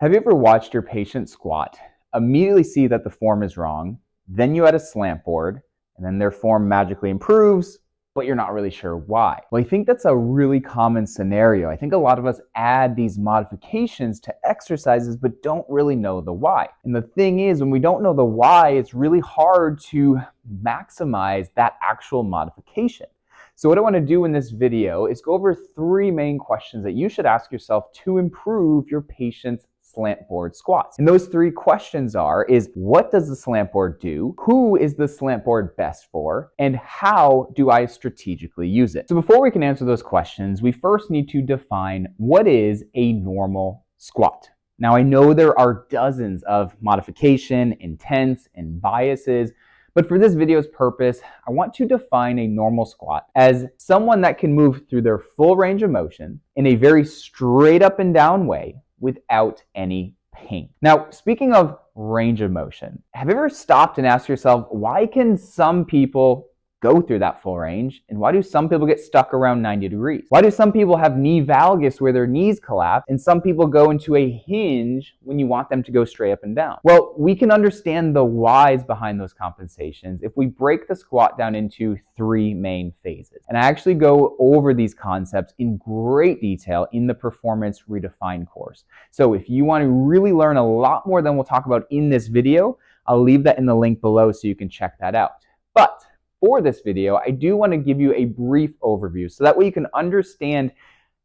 Have you ever watched your patient squat, immediately see that the form is wrong, then you add a slant board, and then their form magically improves, but you're not really sure why? Well, I think that's a really common scenario. I think a lot of us add these modifications to exercises, but don't really know the why. And the thing is, when we don't know the why, it's really hard to maximize that actual modification. So what I want to do in this video is go over 3 main questions that you should ask yourself to improve your patient's slant board squats. And those 3 questions is what does the slant board do? Who is the slant board best for? And how do I strategically use it? So before we can answer those questions, we first need to define what is a normal squat. Now I know there are dozens of modification, intents, and biases, but for this video's purpose, I want to define a normal squat as someone that can move through their full range of motion in a very straight up and down way without any pain. Now, speaking of range of motion, have you ever stopped and asked yourself, why can some people go through that full range, and why do some people get stuck around 90 degrees? Why do some people have knee valgus where their knees collapse, and some people go into a hinge when you want them to go straight up and down? Well, we can understand the whys behind those compensations if we break the squat down into 3 main phases. And I actually go over these concepts in great detail in the Performance Redefined course. So if you want to really learn a lot more than we'll talk about in this video, I'll leave that in the link below so you can check that out. But for this video, I do want to give you a brief overview so that way you can understand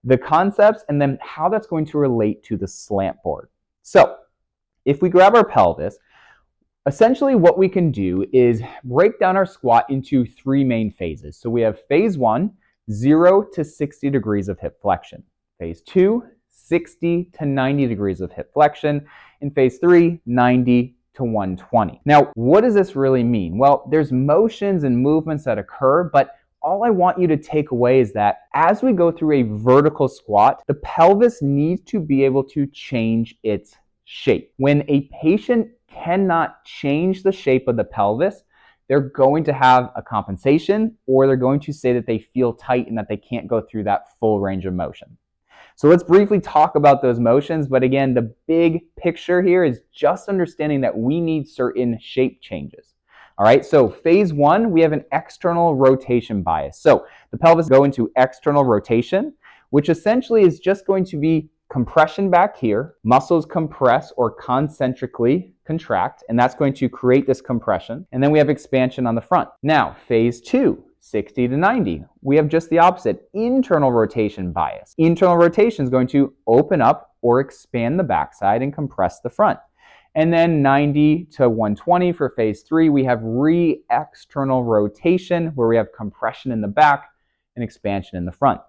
the concepts and then how that's going to relate to the slant board. So if we grab our pelvis, essentially what we can do is break down our squat into 3 main phases. So we have phase 1, 0 to 60 degrees of hip flexion. Phase 2, 60 to 90 degrees of hip flexion. And phase 3, 90 to 120. Now, what does this really mean? Well, there's motions and movements that occur, but all I want you to take away is that as we go through a vertical squat, the pelvis needs to be able to change its shape. When a patient cannot change the shape of the pelvis, they're going to have a compensation, or they're going to say that they feel tight and that they can't go through that full range of motion. So let's briefly talk about those motions, but again, the big picture here is just understanding that we need certain shape changes. All right, so phase 1, we have an external rotation bias. So the pelvis go into external rotation, which essentially is just going to be compression back here, muscles compress or concentrically contract, and that's going to create this compression, and then we have expansion on the front. Now, phase 2, 60 to 90. We have just the opposite, internal rotation bias. Internal rotation is going to open up or expand the backside and compress the front. And then 90 to 120 for phase 3, we have re-external rotation where we have compression in the back and expansion in the front.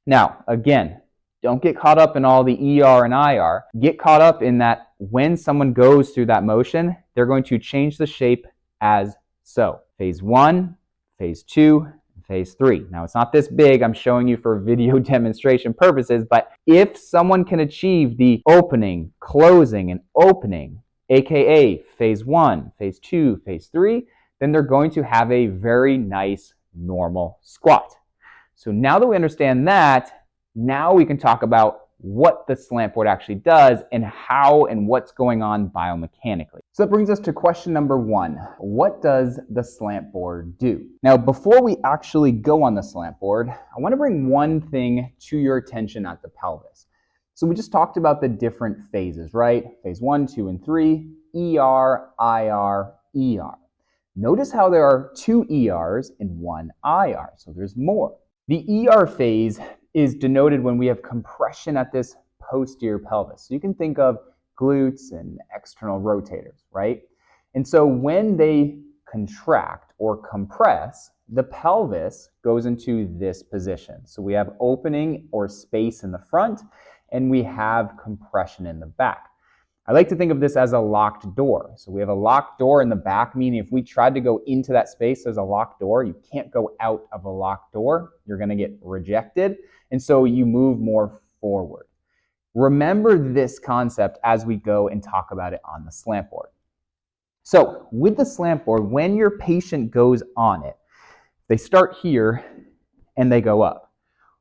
Now, again, don't get caught up in all the ER and IR. Get caught up in that when someone goes through that motion, they're going to change the shape as so. Phase 1, phase 2, and phase 3. Now, it's not this big. I'm showing you for video demonstration purposes, but if someone can achieve the opening, closing, and opening, aka phase 1, phase 2, phase 3, then they're going to have a very nice normal squat. So now that we understand that, now we can talk about what the slant board actually does and how and what's going on biomechanically. So that brings us to question number 1. What does the slant board do? Now, before we actually go on the slant board, I want to bring one thing to your attention at the pelvis. So we just talked about the different phases, right? Phase 1, 2, and 3, ER, IR, ER. Notice how there are 2 ERs and 1 IR, so there's more. The ER phase is denoted when we have compression at this posterior pelvis. So you can think of glutes and external rotators, right? And so when they contract or compress, the pelvis goes into this position. So we have opening or space in the front, and we have compression in the back. I like to think of this as a locked door. So we have a locked door in the back, meaning if we tried to go into that space, there's a locked door. You can't go out of a locked door. You're going to get rejected. And so you move more forward. Remember this concept as we go and talk about it on the slant board. So with the slant board, when your patient goes on it, they start here and they go up.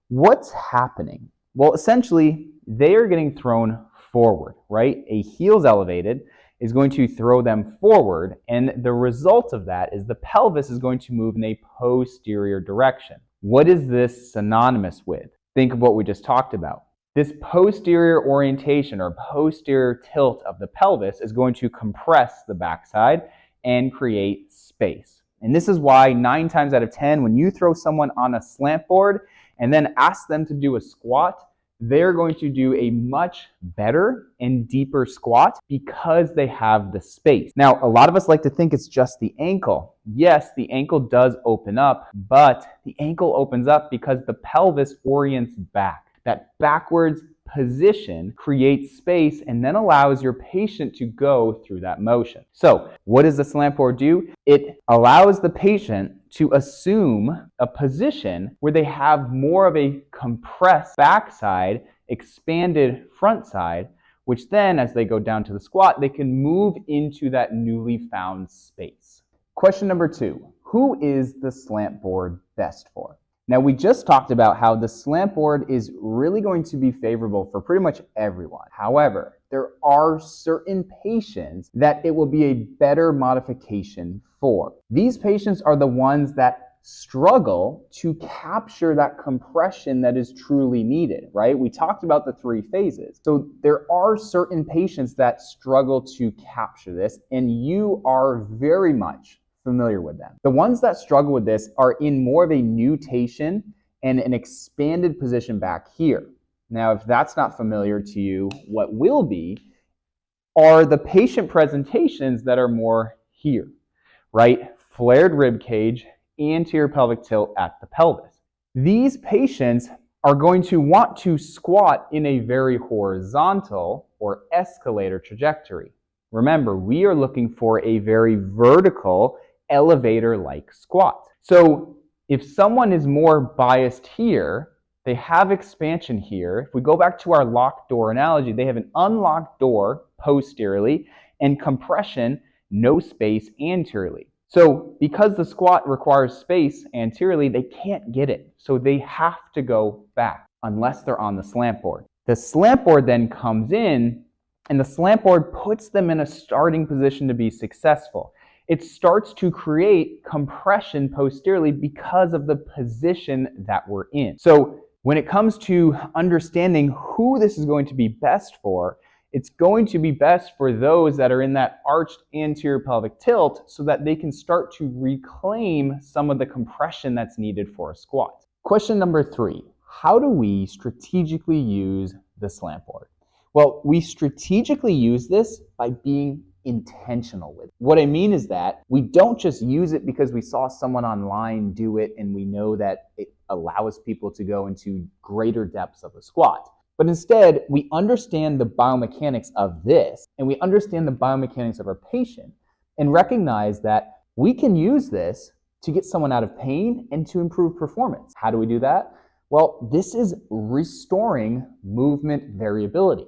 What's happening? Well, essentially, they are getting thrown forward, right? A heels elevated is going to throw them forward, and the result of that is the pelvis is going to move in a posterior direction. What is this synonymous with? Think of what we just talked about. This posterior orientation or posterior tilt of the pelvis is going to compress the backside and create space. And this is why 9 times out of 10, when you throw someone on a slant board and then ask them to do a squat, they're going to do a much better and deeper squat because they have the space. Now, a lot of us like to think it's just the ankle. Yes, the ankle does open up, but the ankle opens up because the pelvis orients back. That backwards position creates space and then allows your patient to go through that motion. So what does the slant board do? It allows the patient to assume a position where they have more of a compressed backside, expanded front side, which then as they go down to the squat, they can move into that newly found space. Question number 2, who is the slant board best for? Now, we just talked about how the slant board is really going to be favorable for pretty much everyone. However, there are certain patients that it will be a better modification for. These patients are the ones that struggle to capture that compression that is truly needed, right? We talked about the 3 phases. So there are certain patients that struggle to capture this, and you are very much familiar with them. The ones that struggle with this are in more of a nutation and an expanded position back here. Now, if that's not familiar to you, what will be are the patient presentations that are more here, right? Flared rib cage, anterior pelvic tilt at the pelvis. These patients are going to want to squat in a very horizontal or escalator trajectory. Remember, we are looking for a very vertical elevator-like squat. So if someone is more biased here, they have expansion here. If we go back to our locked door analogy, they have an unlocked door posteriorly and compression, no space anteriorly. So because the squat requires space anteriorly, they can't get it. So they have to go back unless they're on the slant board. The slant board then comes in and the slant board puts them in a starting position to be successful. It starts to create compression posteriorly because of the position that we're in. So when it comes to understanding who this is going to be best for, it's going to be best for those that are in that arched anterior pelvic tilt so that they can start to reclaim some of the compression that's needed for a squat. Question number 3, how do we strategically use the slant board? Well, we strategically use this by being intentional with it. What I mean is that we don't just use it because we saw someone online do it and we know that it allows people to go into greater depths of a squat. But instead, we understand the biomechanics of this and we understand the biomechanics of our patient and recognize that we can use this to get someone out of pain and to improve performance. How do we do that? Well, this is restoring movement variability.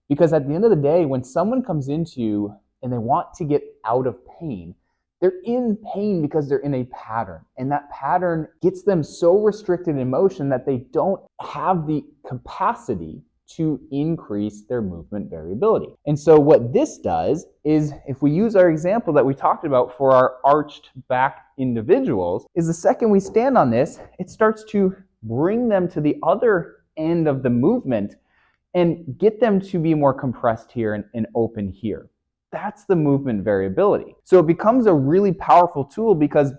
Because at the end of the day, when someone comes into you and they want to get out of pain, they're in pain because they're in a pattern. And that pattern gets them so restricted in motion that they don't have the capacity to increase their movement variability. And so what this does is, if we use our example that we talked about for our arched back individuals, is the second we stand on this, it starts to bring them to the other end of the movement and get them to be more compressed here and open here. That's the movement variability. So it becomes a really powerful tool because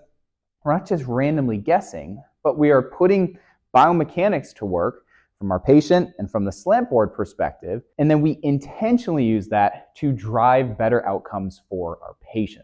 we're not just randomly guessing, but we are putting biomechanics to work from our patient and from the slant board perspective, and then we intentionally use that to drive better outcomes for our patient.